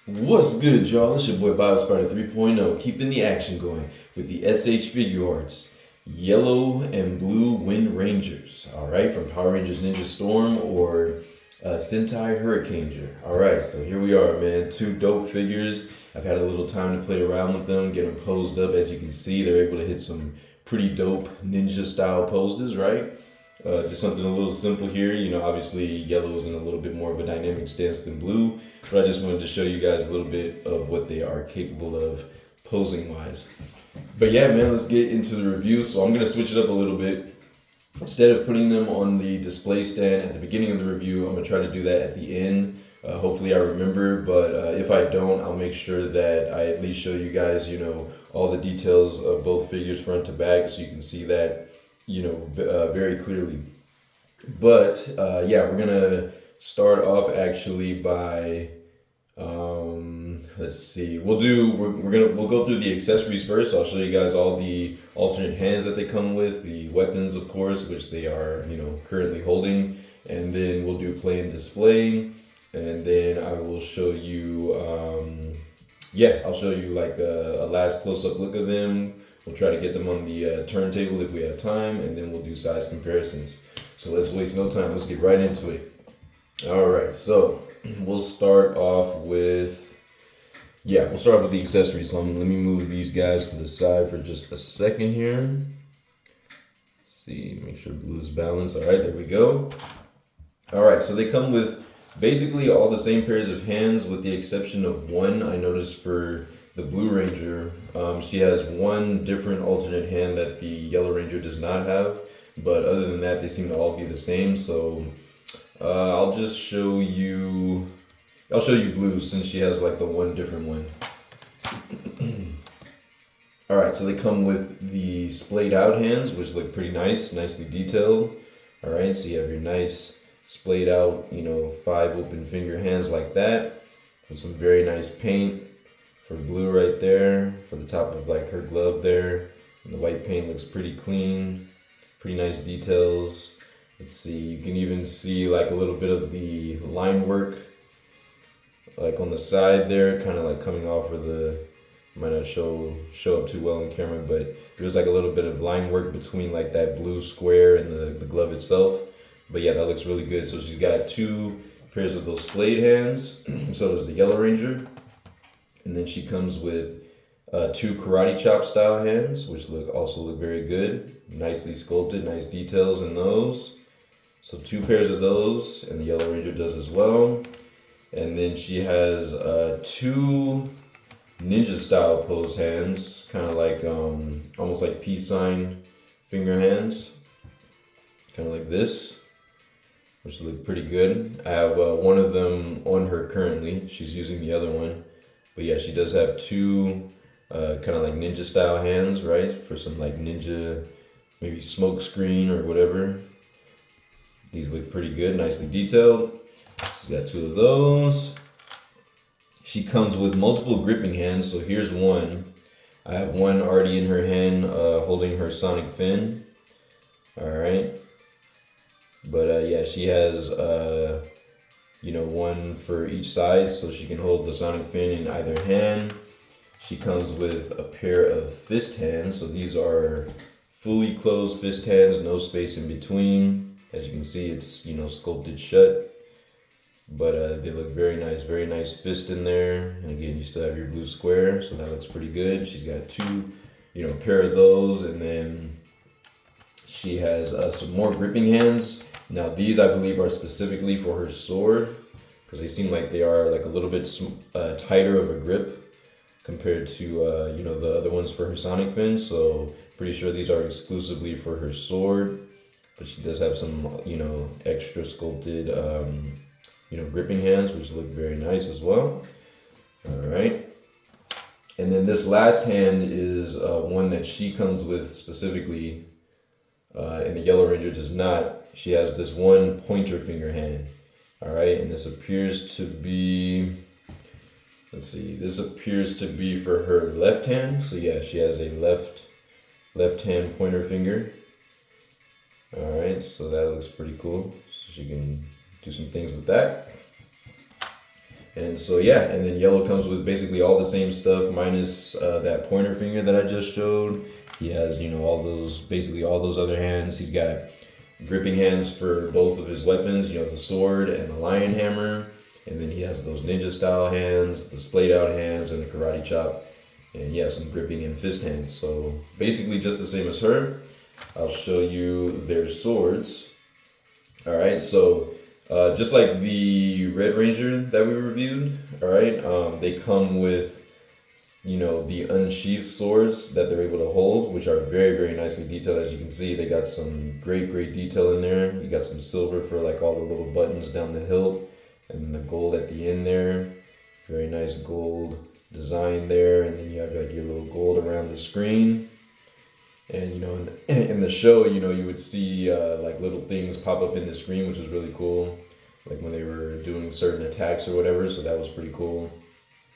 What's good, y'all? It's your boy Bob Spider 3.0, keeping the action going with the SH Figure Arts Yellow and Blue Wind Rangers. All right, from Power Rangers Ninja Storm or Sentai Hurricaneger. All right, so here we are, man. Two dope figures. I've had a little time to play around with them, get them posed up. As you can see, they're able to hit some pretty dope ninja style poses, right? Just something a little simple here. You know, obviously yellow is in a little bit more of a dynamic stance than blue, but I just wanted to show you guys a little bit of what they are capable of posing wise. But yeah, man, let's get into the review. So I'm going to switch it up a little bit. Instead of putting them on the display stand at the beginning of the review, I'm going to try to do that at the end. Hopefully I remember, but if I don't, I'll make sure that I at least show you guys, you know, all the details of both figures front to back so you can see that, you know, very clearly. But yeah, we're gonna start off actually by let's see. We'll go through the accessories first. So I'll show you guys all the alternate hands that they come with, the weapons, of course, which they are, you know, currently holding, and then we'll do play and display, and then I will show you. Yeah, I'll show you like a last close-up look of them. We'll try to get them on the turntable if we have time, and then we'll do size comparisons. So let's waste no time. Let's get right into it. All right, so we'll start off with the accessories. So let me move these guys to the side for just a second here. See, make sure blue is balanced. All right, there we go. All right, so they come with basically all the same pairs of hands with the exception of one. I noticed for the Blue Ranger, she has one different alternate hand that the Yellow Ranger does not have. But other than that, they seem to all be the same. So I'll show you blue since she has like the one different one. All right, so they come with the splayed out hands, which look pretty nice, nicely detailed. All right, so you have your nice splayed out, you know, 5 open finger hands like that, with some very nice paint for blue right there, for the top of like her glove there. And the white paint looks pretty clean, pretty nice details. Let's see, you can even see like a little bit of the line work like on the side there, kind of like coming off of the, might not show up too well in camera, but there's like a little bit of line work between like that blue square and the glove itself. But yeah, that looks really good. So she's got 2 pairs of those splayed hands. So does the Yellow Ranger. And then she comes with 2 karate chop style hands, which also look very good. Nicely sculpted, nice details in those. So 2 pairs of those, and the Yellow Ranger does as well. And then she has 2 ninja style pose hands, kind of like almost like peace sign finger hands, kind of like this, which look pretty good. I have one of them on her currently. She's using the other one, but yeah, she does have 2 kind of like ninja style hands, right, for some like ninja, maybe smoke screen or whatever. These look pretty good, nicely detailed. She's got 2 of those. She comes with multiple gripping hands. So here's one. I have one already in her hand holding her sonic fin. All right. But yeah, she has, you know, one for each side, so she can hold the sonic fin in either hand. She comes with a pair of fist hands. So these are fully closed fist hands, no space in between. As you can see, it's, you know, sculpted shut. But they look very nice fist in there. And again, you still have your blue square, so that looks pretty good. She's got 2, you know, pair of those, and then she has some more gripping hands. Now these I believe are specifically for her sword, because they seem like they are like a little bit tighter of a grip compared to you know, the other ones for her sonic fin. So pretty sure these are exclusively for her sword, but she does have some, you know, extra sculpted you know, gripping hands, which look very nice as well. All right. And then this last hand is one that she comes with specifically, and the Yellow Ranger does not. She has this one pointer finger hand. All right. And this appears to be, let's see, this appears to be for her left hand. So yeah, she has a left hand pointer finger. All right. So that looks pretty cool. So she can do some things with that. And so yeah, and then yellow comes with basically all the same stuff minus that pointer finger that I just showed. He has, you know, all those, basically all those other hands. He's got gripping hands for both of his weapons, you know, the sword and the lion hammer. And then he has those ninja style hands, the splayed out hands, and the karate chop. And yeah, some gripping and fist hands. So basically just the same as her. I'll show you their swords. All right, so just like the Red Ranger that we reviewed, all right, they come with, you know, the unsheathed swords that they're able to hold, which are very, very nicely detailed. As you can see, they got some great, great detail in there. You got some silver for like all the little buttons down the hilt, and then the gold at the end there. Very nice gold design there, and then you have like your little gold around the screen. And you know, in the show, you know, you would see like little things pop up in the screen, which was really cool, like when they were doing certain attacks or whatever. So that was pretty cool.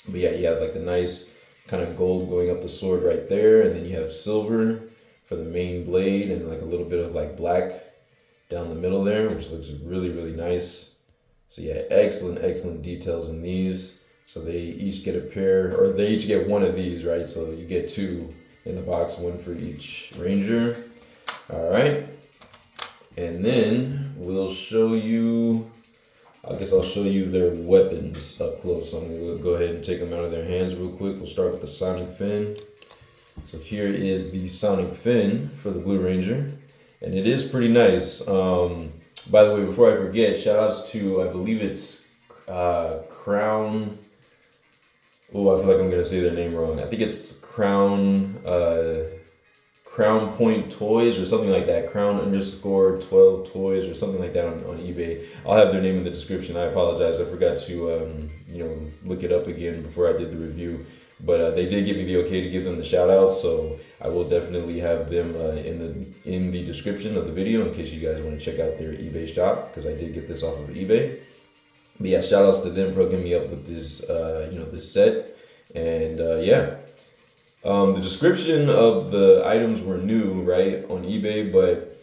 But yeah, you have like the nice kind of gold going up the sword right there, and then you have silver for the main blade, and like a little bit of like black down the middle there, which looks really, really nice. So yeah, excellent, excellent details in these. So they each get a pair, or they each get one of these, right? So you get two in the box, one for each ranger. All right, and then we'll show you, I guess I'll show you their weapons up close. So I'm gonna go ahead and take them out of their hands real quick. We'll start with the sonic fin. So here is the sonic fin for the Blue Ranger, and it is pretty nice. By the way, before I forget, shout outs to, I believe it's Crown, oh, I feel like I'm gonna say their name wrong. I think it's Crown Point Toys or something like that. Crown_12 Toys or something like that on eBay. I'll have their name in the description. I apologize. I forgot to you know, look it up again before I did the review. But they did give me the okay to give them the shout out, so I will definitely have them in the description of the video in case you guys want to check out their eBay shop, because I did get this off of eBay. But yeah, shout outs to them for hooking me up with this you know, this set. And yeah. The description of the items were new, right, on eBay, but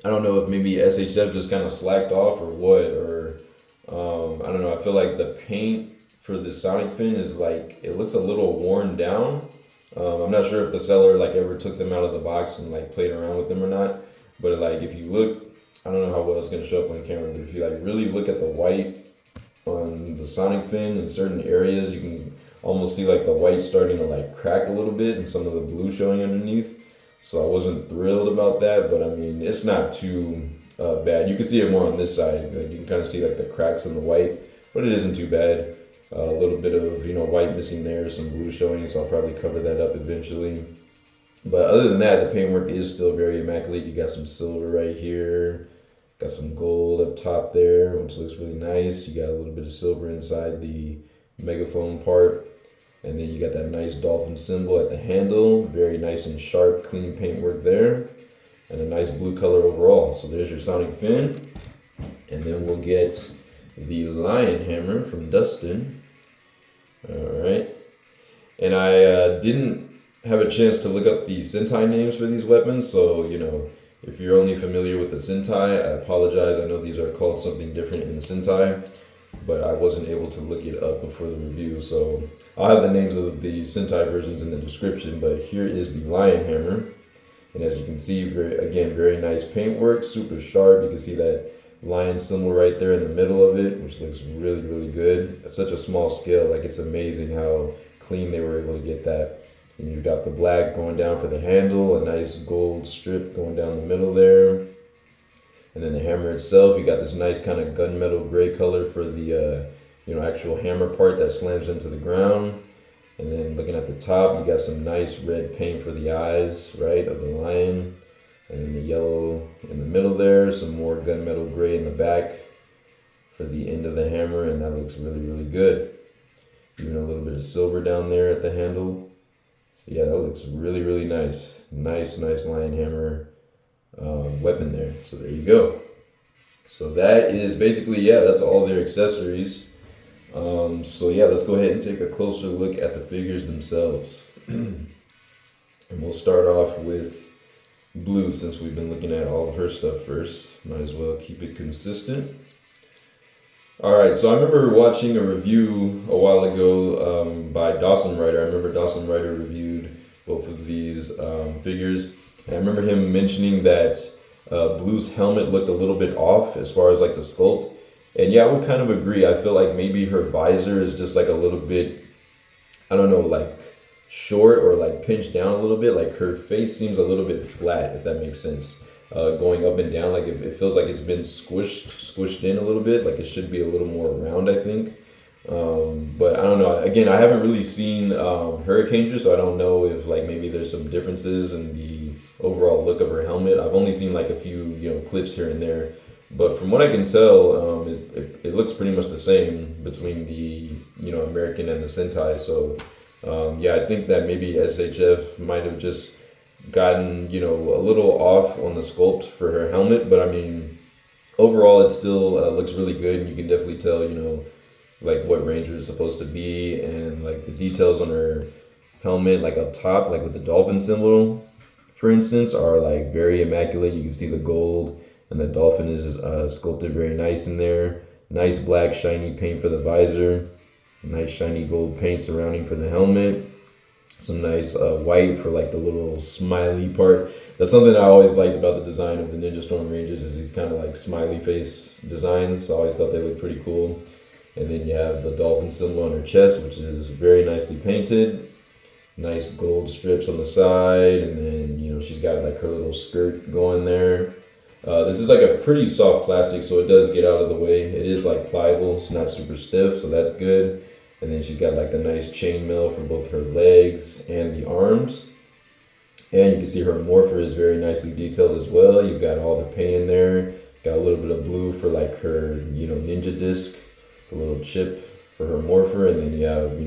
I don't know if maybe SHF just kind of slacked off or what, or I don't know. I feel like the paint for the sonic fin is like, it looks a little worn down. I'm not sure if the seller like ever took them out of the box and like played around with them or not, but like if you look, I don't know how well it's going to show up on camera, but if you like really look at the white on the sonic fin in certain areas, you can almost see like the white starting to like crack a little bit and some of the blue showing underneath. So I wasn't thrilled about that, but I mean, it's not too bad. You can see it more on this side. Like, you can kind of see like the cracks in the white, but it isn't too bad. A little bit of, you know, white missing there, some blue showing, so I'll probably cover that up eventually. But other than that, the paintwork is still very immaculate. You got some silver right here, got some gold up top there, which looks really nice. You got a little bit of silver inside the megaphone part, and then you got that nice dolphin symbol at the handle. Very nice and sharp, clean paintwork there, and a nice blue color overall. So there's your sonic fin, and then we'll get the lion hammer from Dustin. All right, and I didn't have a chance to look up the Sentai names for these weapons, so you know, if you're only familiar with the Sentai, I apologize. I know these are called something different in the Sentai, but I wasn't able to look it up before the review, so I'll have the names of the Sentai versions in the description. But here is the lion hammer, and as you can see, very nice paintwork, super sharp. You can see that lion symbol right there in the middle of it, which looks really, really good. At such a small scale, like it's amazing how clean they were able to get that. And you got the black going down for the handle, a nice gold strip going down the middle there. And then the hammer itself, you got this nice kind of gunmetal gray color for the you know, actual hammer part that slams into the ground. And then looking at the top, you got some nice red paint for the eyes, right, of the lion. And then the yellow in the middle there, some more gunmetal gray in the back for the end of the hammer, and that looks really, really good. Even a little bit of silver down there at the handle. So yeah, that looks really, really nice. Nice lion hammer weapon there. So there you go. So that is basically, yeah, that's all their accessories. So yeah, let's go ahead and take a closer look at the figures themselves. And we'll start off with Blue, since we've been looking at all of her stuff first. Might as well keep it consistent. All right, so I remember watching a review a while ago by Dawson Ryder. I remember Dawson Ryder reviewed both of these figures, and I remember him mentioning that Blue's helmet looked a little bit off as far as like the sculpt. And yeah, I would kind of agree. I feel like maybe her visor is just like a little bit, I don't know, like short or like pinched down a little bit. Like her face seems a little bit flat, if that makes sense. Going up and down, like it feels like it's been squished in a little bit. Like it should be a little more round, I think. But I don't know. Again, I haven't really seen Hurricaneger, so I don't know if like maybe there's some differences in the overall look of her helmet. I've only seen like a few clips here and there, but from what I can tell, it looks pretty much the same between the American and the Sentai. So yeah, I think that maybe SHF might have just gotten a little off on the sculpt for her helmet, but I mean overall it still looks really good, and you can definitely tell like what Ranger is supposed to be, and like the details on her helmet, like up top, like with the dolphin symbol, for instance, are like very immaculate. You can see the gold, and the dolphin is sculpted very nice in there. Nice black shiny paint for the visor. Nice shiny gold paint surrounding for the helmet. Some nice white for like the little smiley part. That's something I always liked about the design of the Ninja Storm Rangers, is these kind of like smiley face designs. I always thought they looked pretty cool. And then you have the dolphin symbol on her chest, which is very nicely painted. Nice gold strips on the side, and then she's got like her little skirt going there. This is like a pretty soft plastic, so it does get out of the way. It is like pliable, it's not super stiff, so that's good. And then she's got like the nice chainmail for both her legs and the arms. And you can see her morpher is very nicely detailed as well. You've got all the paint in there. Got a little bit of blue for like her, ninja disc, a little chip for her morpher, and then you have,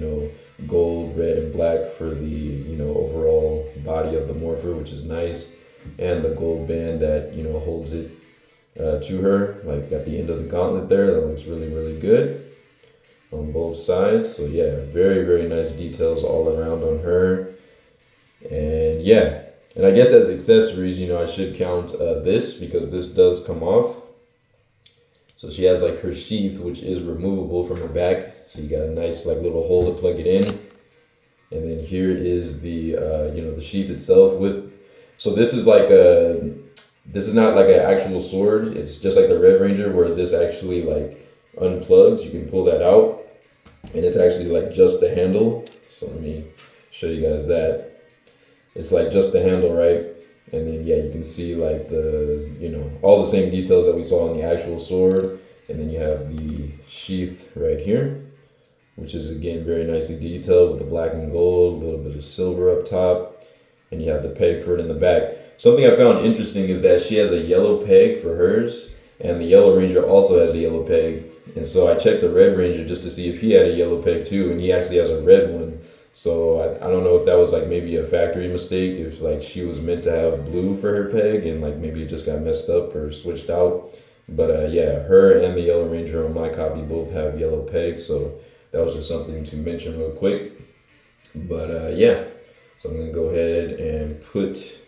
gold, red, and black for the, overall body of the morpher, which is nice. And the gold band that, holds it to her, like at the end of the gauntlet there. That looks really, really good on both sides. So yeah, very, very nice details all around on her. And yeah, and I guess as accessories, I should count this, because this does come off. So she has like her sheath, which is removable from her back. So you got a nice like little hole to plug it in. And then here is the the sheath itself with. So this is like this is not like an actual sword. It's just like the Red Ranger, where this actually like unplugs. You can pull that out, and it's actually like just the handle. So let me show you guys that. It's like just the handle, right? And then yeah, you can see like the all the same details that we saw on the actual sword. And then you have the sheath right here, which is again very nicely detailed with the black and gold, a little bit of silver up top, and you have the peg for it in the back. Something I found interesting is that she has a yellow peg for hers, and the Yellow Ranger also has a yellow peg. And so I checked the Red Ranger just to see if he had a yellow peg too, and he actually has a red one. So I don't know if that was like maybe a factory mistake, if like she was meant to have blue for her peg and like maybe it just got messed up or switched out. But yeah, her and the Yellow Ranger on my copy both have yellow pegs, so that was just something to mention real quick. But yeah, so I'm gonna go ahead and put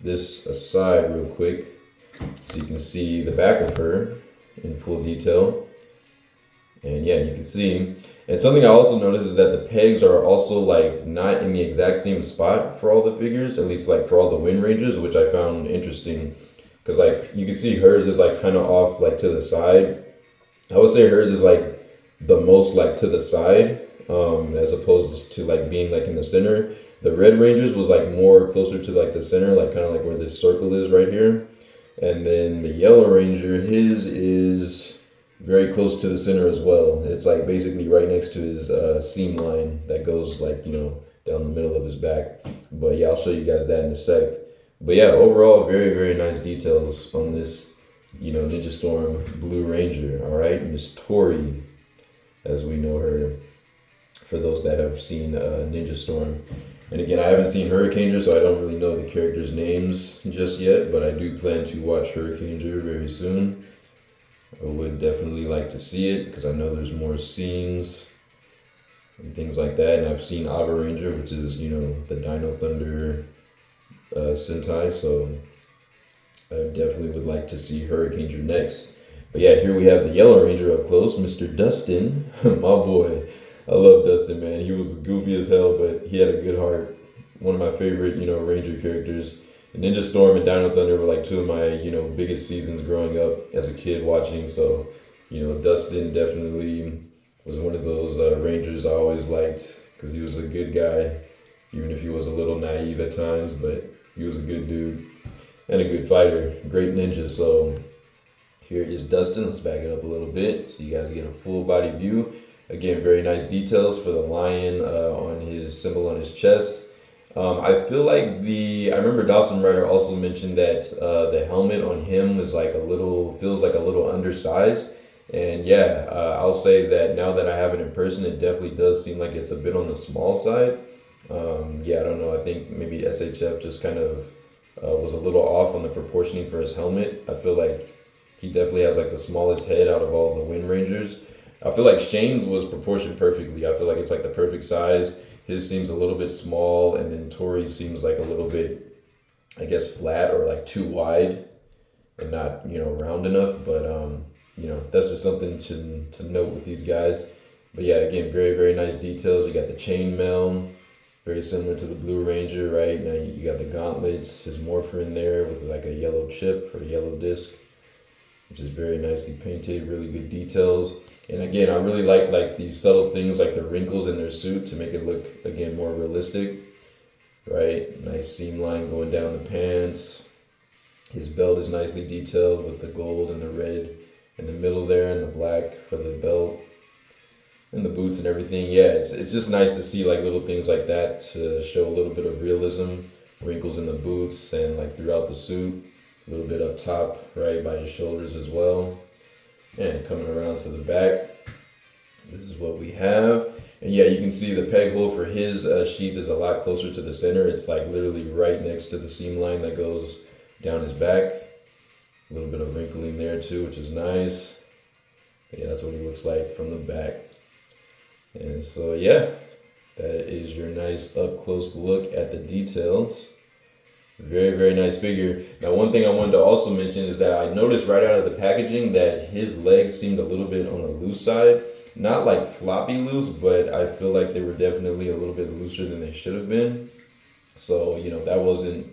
this aside real quick so you can see the back of her in full detail. And yeah, you can see. And something I also noticed is that the pegs are also like not in the exact same spot for all the figures, at least like for all the Wind Rangers, which I found interesting. Because like you can see hers is like kind of off like to the side. I would say hers is like the most like to the side, as opposed to like being like in the center. The Red Rangers was like more closer to like the center, like kind of like where this circle is right here. And then the Yellow Ranger, his is very close to the center as well. It's like basically right next to his seam line that goes like, down the middle of his back. But yeah, I'll show you guys that in a sec. But yeah, overall, very, very nice details on this, Ninja Storm Blue Ranger. All right, Miss Tori, as we know her, for those that have seen Ninja Storm. And again, I haven't seen Hurricaneger, so I don't really know the characters' names just yet, but I do plan to watch Hurricaneger very soon. I would definitely like to see it, because I know there's more scenes and things like that. And I've seen Ava Ranger, which is, the Dino Thunder Sentai, so I definitely would like to see Hurricaneger next. But yeah, here we have the Yellow Ranger up close, Mr. Dustin, my boy. I love Dustin, man. He was goofy as hell, but he had a good heart. One of my favorite, Ranger characters. And Ninja Storm and Dino Thunder were like two of my, biggest seasons growing up as a kid watching. So, Dustin definitely was one of those Rangers I always liked because he was a good guy, even if he was a little naive at times, but he was a good dude and a good fighter, great ninja. So here is Dustin. Let's back it up a little bit so you guys get a full body view. Again, very nice details for the lion on his symbol on his chest. I feel like I remember Dawson Rider also mentioned that the helmet on him was feels like a little undersized. And yeah, I'll say that now that I have it in person, it definitely does seem like it's a bit on the small side. Yeah, I don't know. I think maybe SHF just kind of was a little off on the proportioning for his helmet. I feel like he definitely has like the smallest head out of all the Wind Rangers. I feel like Shane's was proportioned perfectly. I feel like it's like the perfect size. His seems a little bit small, and then Tori's seems like a little bit, I guess, flat or like too wide and not, round enough. But, that's just something to note with these guys. But yeah, again, very, very nice details. You got the chainmail, very similar to the Blue Ranger, right? Now you got the gauntlets, his morpher in there with like a yellow chip or yellow disc, which is very nicely painted, really good details. And again, I really like these subtle things like the wrinkles in their suit to make it look, again, more realistic, right? Nice seam line going down the pants. His belt is nicely detailed with the gold and the red in the middle there and the black for the belt and the boots and everything. Yeah, it's just nice to see like little things like that to show a little bit of realism, wrinkles in the boots and like throughout the suit, a little bit up top, right, by his shoulders as well. And coming around to the back, this is what we have. And yeah, you can see the peg hole for his sheath is a lot closer to the center. It's like literally right next to the seam line that goes down his back. A little bit of wrinkling there too, which is nice. But yeah, that's what he looks like from the back. And so yeah, that is your nice up close look at the details. Very, very nice figure. Now, one thing I wanted to also mention is that I noticed right out of the packaging that his legs seemed a little bit on the loose side. Not like floppy loose, but I feel like they were definitely a little bit looser than they should have been. So, that wasn't,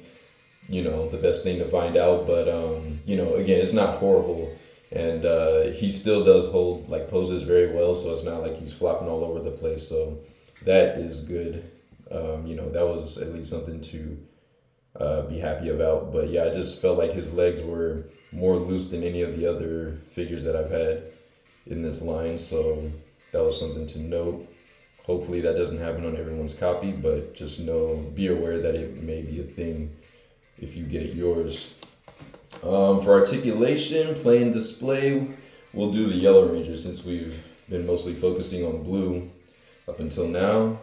the best thing to find out. But, again, it's not horrible. And he still does hold, poses very well. So it's not like he's flopping all over the place. So that is good. That was at least something to be happy about. But yeah, I just felt like his legs were more loose than any of the other figures that I've had in this line, so that was something to note. Hopefully that doesn't happen on everyone's copy, but just be aware that it may be a thing if you get yours. For articulation, play and display, we'll do the Yellow Ranger since we've been mostly focusing on blue up until now.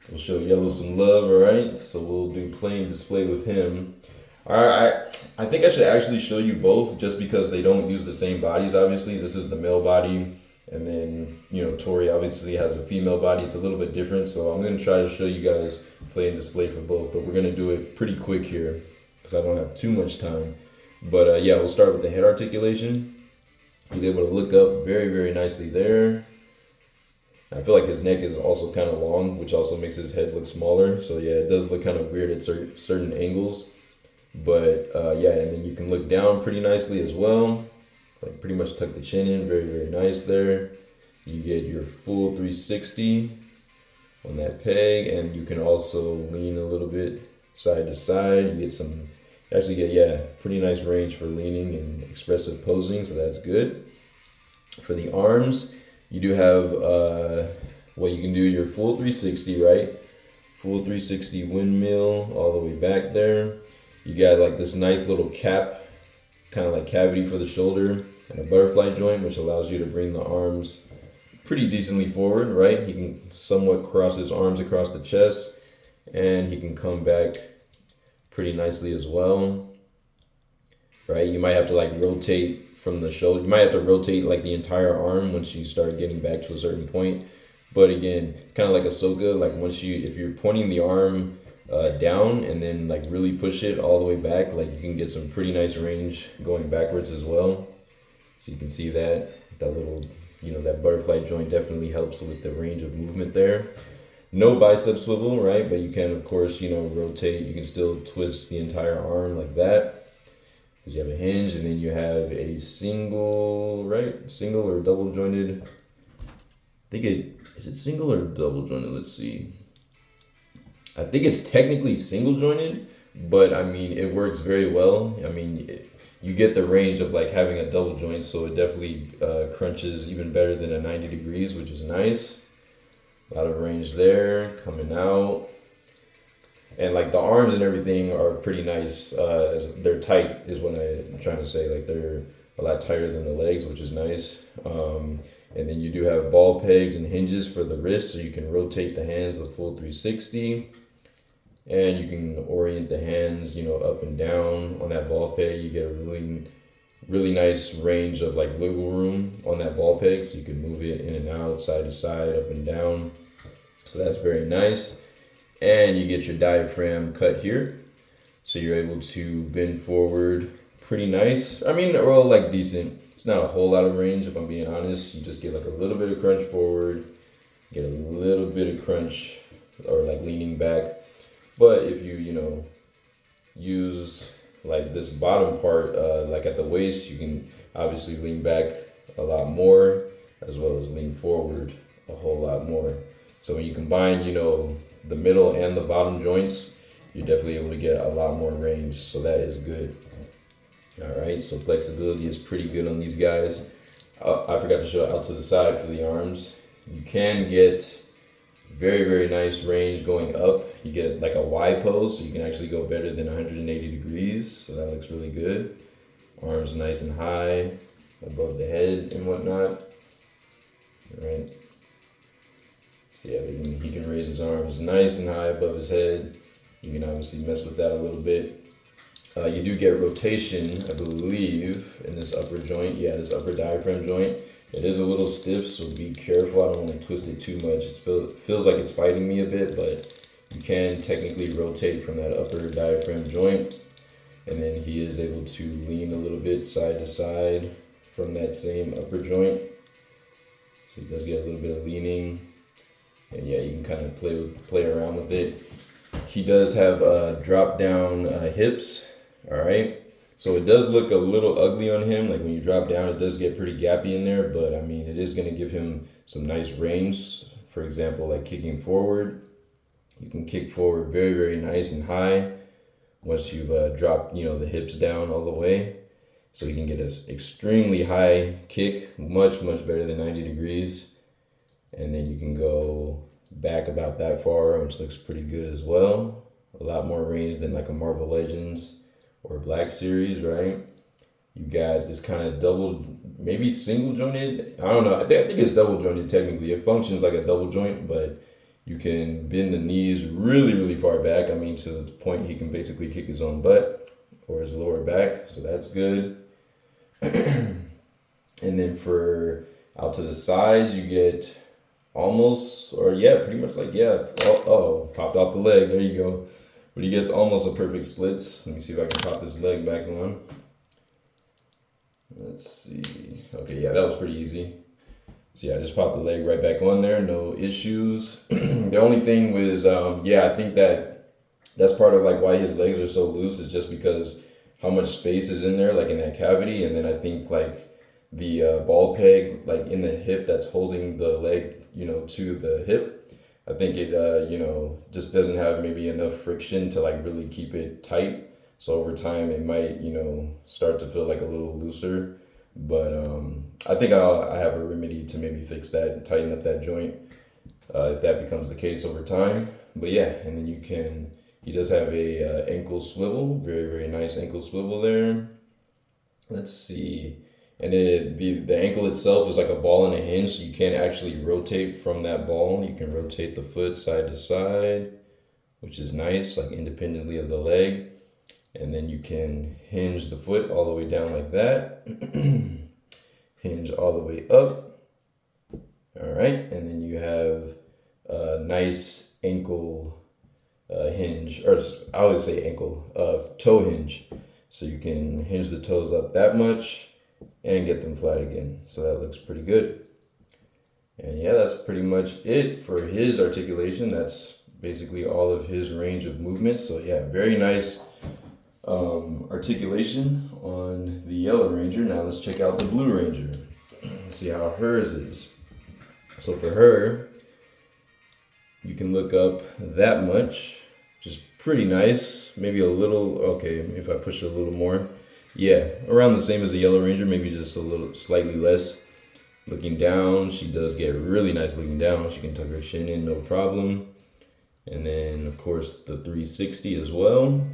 We'll show Yellow some love, all right? So we'll do play and display with him. All right, I think I should actually show you both just because they don't use the same bodies, obviously. This is the male body, and then, Tori obviously has a female body. It's a little bit different, so I'm going to try to show you guys play and display for both, but we're going to do it pretty quick here because I don't have too much time. But yeah, we'll start with the head articulation. He's able to look up very, very nicely there. I feel like his neck is also kind of long, which also makes his head look smaller. So yeah, it does look kind of weird at certain angles. But yeah, and then you can look down pretty nicely as well. Like pretty much tuck the chin in, very, very nice there. You get your full 360 on that peg, and you can also lean a little bit side to side. You get pretty nice range for leaning and expressive posing, so that's good. For the arms, you do have you can do your full 360, right? Full 360 windmill all the way back there. You got like this nice little cap, kind of like cavity for the shoulder and a butterfly joint, which allows you to bring the arms pretty decently forward, right? He can somewhat cross his arms across the chest, and he can come back pretty nicely as well, right? You might have to rotate from the shoulder. You might have to rotate the entire arm once you start getting back to a certain point. But again, kind of like Ahsoka, if you're pointing the arm down and then really push it all the way back, you can get some pretty nice range going backwards as well. So you can see that little, that butterfly joint definitely helps with the range of movement there. No bicep swivel, right? But you can, of course, rotate. You can still twist the entire arm like that because you have a hinge, and then you have a single, right? Single or double jointed. I think is it single or double jointed? Let's see. I think it's technically single jointed, but I mean, it works very well. I mean, you get the range of like having a double joint, so it definitely crunches even better than a 90 degrees, which is nice. A lot of range there coming out. And like the arms and everything are pretty nice. They're tight, is what I'm trying to say. Like they're a lot tighter than the legs, which is nice. And then you do have ball pegs and hinges for the wrist, so you can rotate the hands a full 360. And you can orient the hands, up and down on that ball peg. You get a really nice range of like wiggle room on that ball peg, so you can move it in and out, side to side, up and down. So that's very nice. And you get your diaphragm cut here, so you're able to bend forward pretty nice. I mean, well, like decent. It's not a whole lot of range, if I'm being honest. You just get like a little bit of crunch forward, get a little bit of crunch or like leaning back. But if you, use like this bottom part, like at the waist, you can obviously lean back a lot more, as well as lean forward a whole lot more. So when you combine, the middle and the bottom joints, you're definitely able to get a lot more range. So that is good. All right, so flexibility is pretty good on these guys. I forgot to show out to the side for the arms. You can get very nice range going up. You get like a Y pose, so you can actually go better than 180 degrees. So that looks really good. Arms nice and high above the head and whatnot. All right. So yeah, he can raise his arms nice and high above his head. You can obviously mess with that a little bit. You do get rotation, I believe, in this upper joint. Yeah, this upper diaphragm joint. It is a little stiff, so be careful. I don't want to twist it too much. It feels like it's fighting me a bit, but you can technically rotate from that upper diaphragm joint. And then he is able to lean a little bit side to side from that same upper joint. So he does get a little bit of leaning. And yeah, you can kind of play around with it. He does have drop down hips, all right? So it does look a little ugly on him. Like when you drop down, it does get pretty gappy in there, but I mean, it is going to give him some nice range. For example, like kicking forward. You can kick forward very nice and high once you've dropped, the hips down all the way. So you can get an extremely high kick, much better than 90 degrees. And then you can go back about that far, which looks pretty good as well. A lot more range than like a Marvel Legends or Black Series, right? You got this kind of double, maybe single jointed. I don't know. I think it's double jointed technically. It functions like a double joint, but you can bend the knees really far back. I mean, to the point he can basically kick his own butt or his lower back. So that's good. And then for out to the sides, you get almost, or yeah, pretty much like, yeah. Oh, popped off the leg. There you go. But he gets almost a perfect splits. Let me see if I can pop this leg back on. Let's see. Okay, yeah, that was pretty easy. So yeah, I just popped the leg right back on there. No issues. The only thing was, yeah, I think that's part of like why his legs are so loose is just because how much space is in there, like in that cavity. And then I think like the ball peg, like in the hip that's holding the leg, to the hip. I think it, just doesn't have maybe enough friction to like really keep it tight. So over time it might, start to feel like a little looser. But I think I have a remedy to maybe fix that and tighten up that joint if that becomes the case over time. But yeah, and then he does have a ankle swivel, very nice ankle swivel there. Let's see. And the ankle itself is like a ball and a hinge, so you can't actually rotate from that ball. You can rotate the foot side to side, which is nice, like independently of the leg. And then you can hinge the foot all the way down like that. Hinge all the way up. All right, and then you have a nice ankle hinge, or I would say ankle, toe hinge. So you can hinge the toes up that much. and get them flat again. So that looks pretty good. And yeah, that's pretty much it for his articulation. That's basically all of his range of movement. So yeah, very nice articulation on the Yellow Ranger. Now let's check out the Blue Ranger. See how hers is. So for her, you can look up that much, which is pretty nice. Maybe a little, okay, if I push it a little more. Yeah, around the same as the Yellow Ranger, maybe just a little slightly less. Looking down, she does get really nice looking down. She can tuck her chin in, no problem. And then, of course, the 360 as well.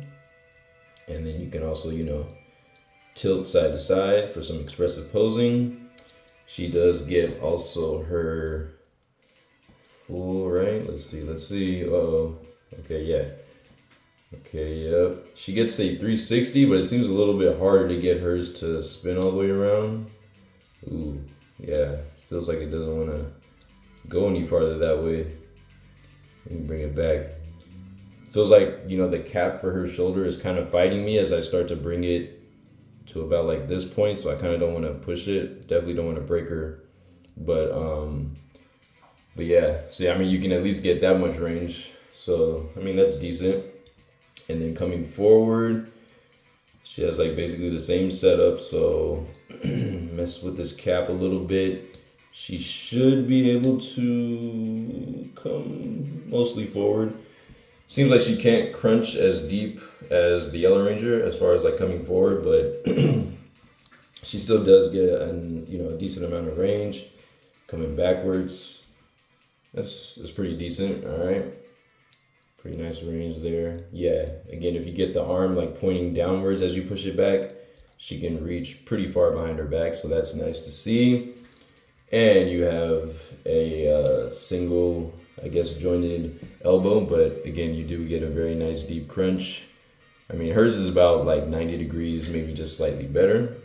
And then you can also, you know, tilt side to side for some expressive posing. She does get also her full, right? Let's see. Uh-oh. Okay, yeah. Okay, yep. She gets a 360, but it seems a little bit harder to get hers to spin all the way around. Ooh, yeah. Feels like it doesn't want to go any farther that way. Let me bring it back. Feels like, you know, the cap for her shoulder is kind of fighting me as I start to bring it to about like this point, so I kind of don't want to push it. Definitely don't want to break her. But yeah, see, I mean, you can at least get that much range. So, I mean, that's decent. And then coming forward, she has like basically the same setup. So mess with this cap a little bit. She should be able to come mostly forward. Seems like she can't crunch as deep as the Yellow Ranger as far as like coming forward, but she still does get a decent amount of range. Coming backwards, that's pretty decent. All right, pretty nice range there. Yeah, again, if you get the arm like pointing downwards as you push it back, she can reach pretty far behind her back, so that's nice to see. And you have a single, I guess, jointed elbow, but again, you do get a very nice deep crunch. I mean, hers is about like 90 degrees, maybe just slightly better.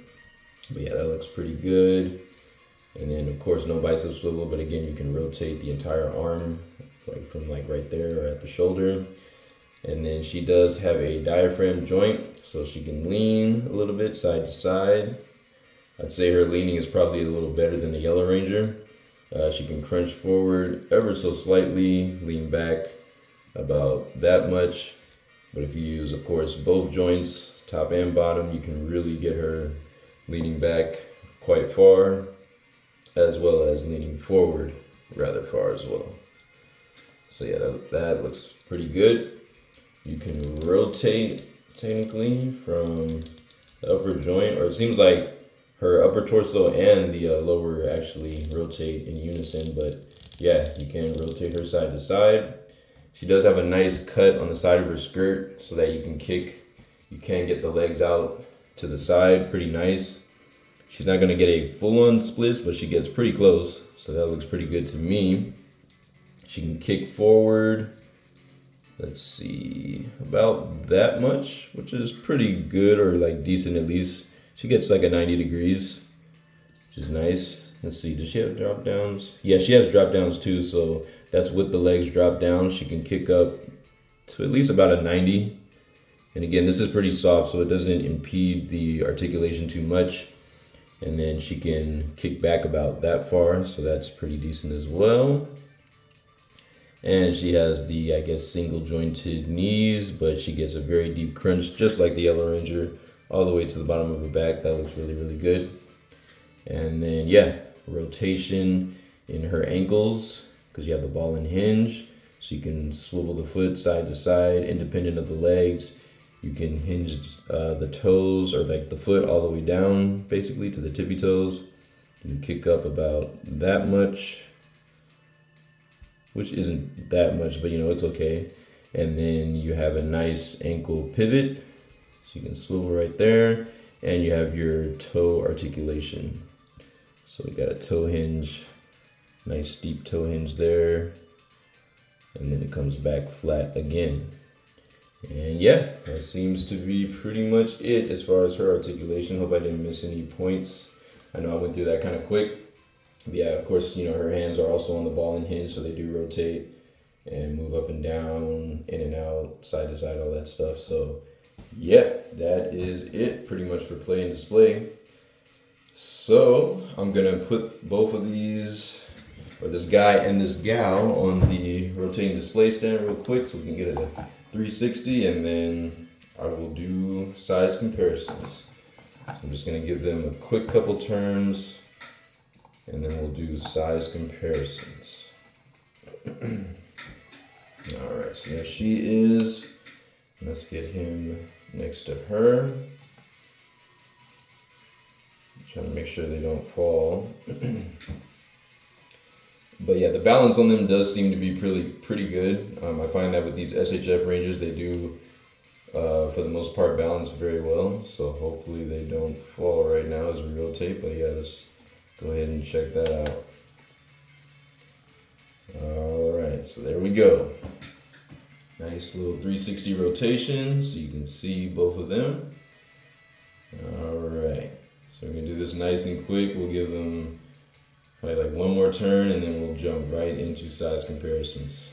But yeah, that looks pretty good. And then of course, no bicep swivel, but again, you can rotate the entire arm, like from like right there or at the shoulder. And then she does have a diaphragm joint, so she can lean a little bit side to side. I'd say her leaning is probably a little better than the Yellow Ranger. She can crunch forward ever so slightly, lean back about that much. But if you use, of course, both joints, top and bottom, you can really get her leaning back quite far, as well as leaning forward rather far as well. So yeah, that looks pretty good. You can rotate technically from the upper joint, or it seems like her upper torso and the lower actually rotate in unison, but yeah, you can rotate her side to side. She does have a nice cut on the side of her skirt so that you can kick. You can get the legs out to the side, pretty nice. She's not gonna get a full-on split, but she gets pretty close, so that looks pretty good to me. She can kick forward, let's see, about that much, which is pretty good, or like decent at least. She gets like a 90 degrees, which is nice. Let's see, does she have drop downs? Yeah, she has drop downs too, so that's with the legs drop down. She can kick up to at least about a 90. And again, this is pretty soft, so it doesn't impede the articulation too much. And then she can kick back about that far, so that's pretty decent as well. And she has the, I guess, single jointed knees, but she gets a very deep crunch, just like the Yellow Ranger, all the way to the bottom of her back. That looks really, really good. And then, yeah, rotation in her ankles, because you have the ball and hinge, so you can swivel the foot side to side, independent of the legs. You can hinge the toes, or like the foot all the way down, basically, to the tippy toes. You can kick up about that much, which isn't that much, but you know, it's okay. And then you have a nice ankle pivot, so you can swivel right there, and you have your toe articulation. So we got a toe hinge, nice deep toe hinge there, and then it comes back flat again. And yeah, that seems to be pretty much it as far as her articulation. Hope I didn't miss any points. I know I went through that kind of quick. But yeah, of course, you know, her hands are also on the ball and hinge, so they do rotate and move up and down, in and out, side to side, all that stuff. So yeah, that is it pretty much for play and display. So I'm gonna put both of these, or this guy and this gal, on the rotating display stand real quick so we can get it at 360, and then I will do size comparisons. So I'm just gonna give them a quick couple turns, and then we'll do size comparisons. Alright, so there she is. Let's get him next to her. Trying to make sure they don't fall. But yeah, the balance on them does seem to be pretty good. I find that with these SHF Rangers, they do, for the most part, balance very well. So hopefully they don't fall right now as we rotate. But yeah, let's go ahead and check that out. Alright, so there we go. Nice little 360 rotation, so you can see both of them. Alright, so we're going to do this nice and quick. We'll give them probably like one more turn, and then we'll jump right into size comparisons.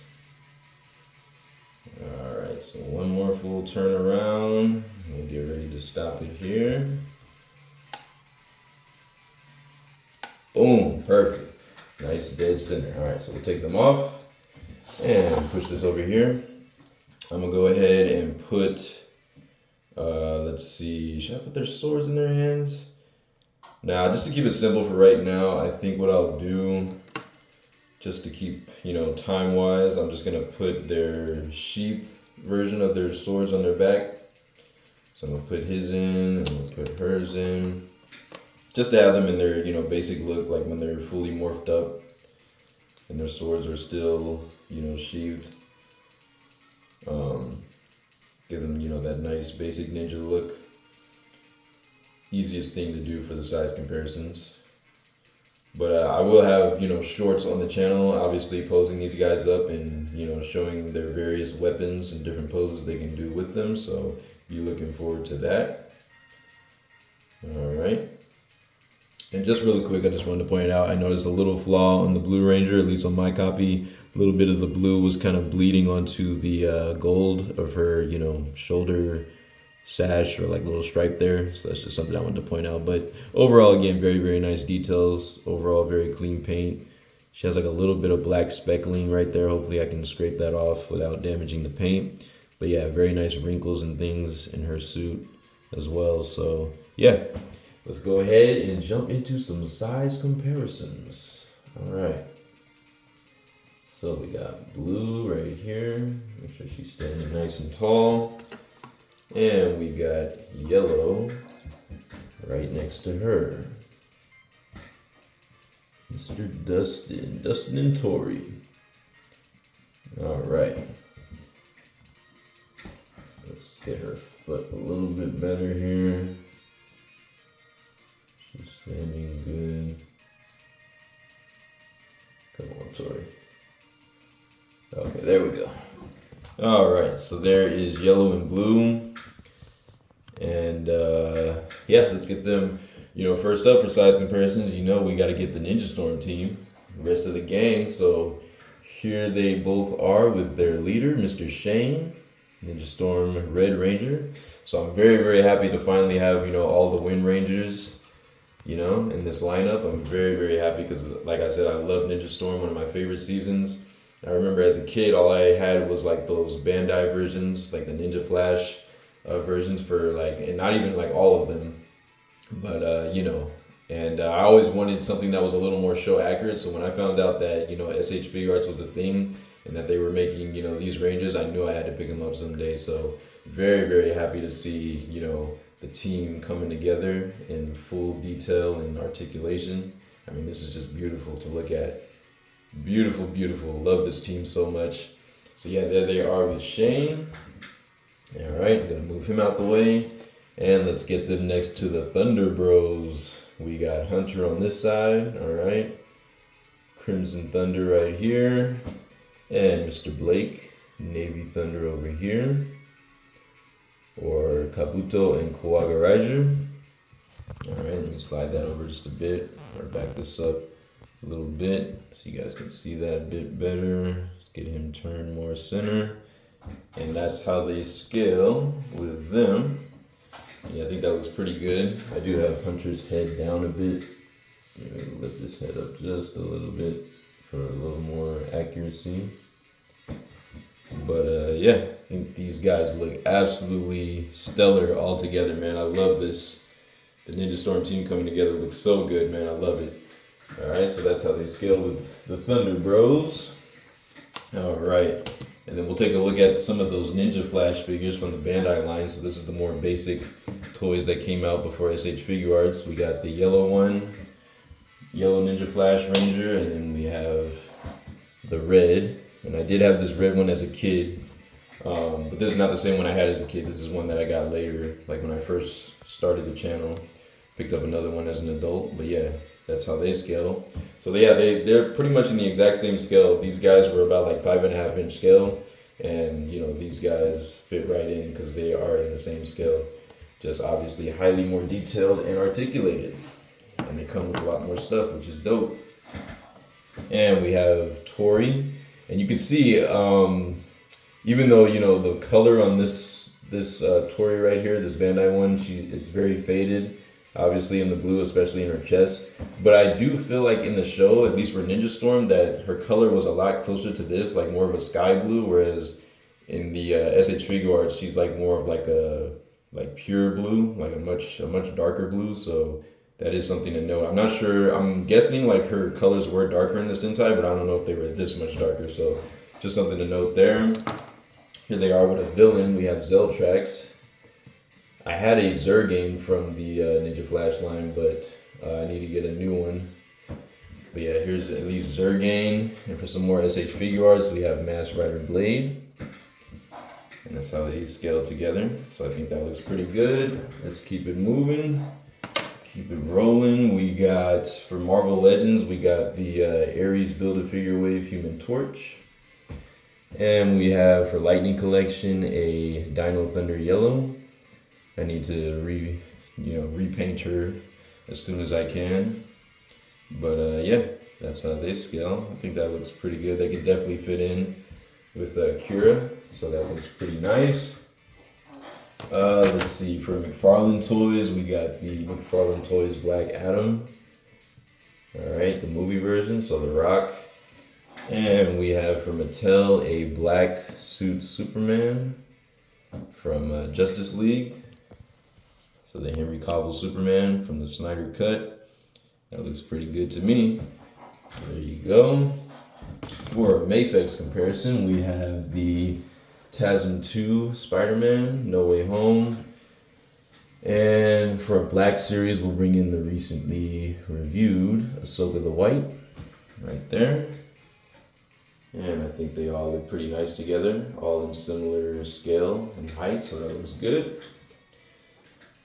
Alright, so one more full turn around. We'll get ready to stop it here. Boom, perfect. Nice dead center. Alright, so we'll take them off and push this over here. I'm gonna go ahead and put, let's see, should I put their swords in their hands? Now, just to keep it simple for right now, I think what I'll do, just to keep, time-wise, I'm just gonna put their sheath version of their swords on their back. So I'm gonna put his in, and we'll put hers in. Just to have them in their, basic look, like when they're fully morphed up and their swords are still, sheathed. Give them, that nice basic ninja look. Easiest thing to do for the size comparisons. But I will have, shorts on the channel, obviously posing these guys up and, showing their various weapons and different poses they can do with them. So be looking forward to that. All right. And just really quick, I just wanted to point out, I noticed a little flaw on the Blue Ranger, at least on my copy. A little bit of the blue was kind of bleeding onto the gold of her, shoulder sash or like little stripe there. So that's just something I wanted to point out. But overall, again, very, very nice details. Overall, very clean paint. She has like a little bit of black speckling right there. Hopefully I can scrape that off without damaging the paint. But yeah, very nice wrinkles and things in her suit as well. So yeah. Let's go ahead and jump into some size comparisons. All right. So we got blue right here. Make sure she's standing nice and tall. And we got yellow right next to her. Mr. Dustin and Tori. All right. Let's get her foot a little bit better here. She's standing good. Come on, Tori. Okay, there we go. All right, so there is yellow and blue. And yeah, let's get them, first up for size comparisons. We got to get the Ninja Storm team, the rest of the gang. So here they both are with their leader, Mr. Shane, Ninja Storm Red Ranger. So I'm very, very happy to finally have, all the Wind Rangers, in this lineup. I'm very, very happy because, like I said, I love Ninja Storm, one of my favorite seasons. I remember as a kid, all I had was like those Bandai versions, like the Ninja Flash versions for and not even like all of them, but and I always wanted something that was a little more show accurate. So when I found out that, SH Figure Arts was a thing and that they were making, these Rangers, I knew I had to pick them up someday. So very, very happy to see, the team coming together in full detail and articulation. I mean, this is just beautiful to look at. Beautiful, beautiful. Love this team so much. So yeah, there they are with Shane. All right, I'm gonna move him out the way, and let's get them next to the Thunder Bros. We got Hunter on this side. All right, Crimson Thunder right here, and Mr. Blake, Navy Thunder over here, or Kabuto and Hurricaneger. All right, let me slide that over just a bit, or back this up a little bit so you guys can see that a bit better. Let's get him turned more center. And that's how they scale with them. Yeah, I think that looks pretty good. I do have Hunter's head down a bit. Lift this head up just a little bit for a little more accuracy. But yeah, I think these guys look absolutely stellar all together, man. I love this. The Ninja Storm team coming together looks so good, man. I love it. All right, so that's how they scale with the Thunder Bros. All right, and then we'll take a look at some of those Ninja Flash figures from the Bandai line. So this is the more basic toys that came out before SH Figure Arts. We got the yellow one, yellow Ninja Flash Ranger, and then we have the red. And I did have this red one as a kid, but this is not the same one I had as a kid. This is one that I got later, like when I first started the channel. Picked up another one as an adult, but yeah, that's how they scale. So yeah, they're pretty much in the exact same scale. These guys were about like 5.5 inch scale, and you know these guys fit right in because they are in the same scale. Just obviously highly more detailed and articulated, and they come with a lot more stuff, which is dope. And we have Tori. And you can see, even though you know the color on this Tori right here, this Bandai one, it's very faded, obviously in the blue, especially in her chest. But I do feel like in the show, at least for Ninja Storm, that her color was a lot closer to this, like more of a sky blue, whereas in the SH Figure Arts, she's like more of like a pure blue, like a much darker blue. So that is something to note. I'm not sure. I'm guessing like her colors were darker in the Sentai, but I don't know if they were this much darker. So just something to note there. Here they are with a villain. We have Zeltrax. I had a Zergane from the Ninja Flash line, but I need to get a new one. But yeah, here's at least Zergane. And for some more SH Figure Arts, we have Masked Rider Blade. And that's how they scale together. So I think that looks pretty good. Let's keep it moving. Keep it rolling. We got, for Marvel Legends, we got the Ares Build-A-Figure Wave Human Torch. And we have, for Lightning Collection, a Dino Thunder Yellow. I need to repaint her as soon as I can. But yeah, that's how they scale. I think that looks pretty good. They could definitely fit in with Kira, so that looks pretty nice. Let's see, for McFarlane Toys, we got the McFarlane Toys Black Adam. Alright, the movie version, so The Rock. And we have for Mattel a black suit Superman from Justice League. So the Henry Cavill Superman from the Snyder Cut. That looks pretty good to me. There you go. For a Mafex comparison, we have the TASM 2 Spider-Man, No Way Home. And for a Black Series, we'll bring in the recently reviewed Ahsoka the White, right there. And I think they all look pretty nice together, all in similar scale and height, so that looks good.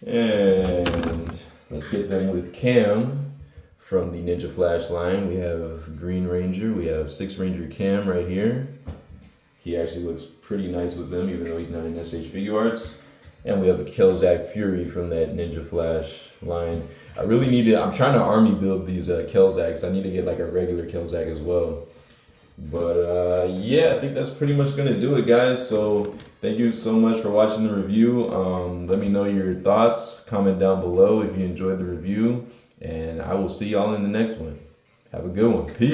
And let's get them with Cam from the Ninja Flash line. We have Green Ranger, we have 6 Ranger Cam right here. He actually looks pretty nice with them, even though he's not in SH Figure Arts. And we have a Kelzak Fury from that Ninja Flash line. I'm trying to army build these Kelzaks. I need to get like a regular Kelzak as well. But yeah, I think that's pretty much going to do it, guys. So thank you so much for watching the review. Let me know your thoughts. Comment down below if you enjoyed the review. And I will see y'all in the next one. Have a good one. Peace.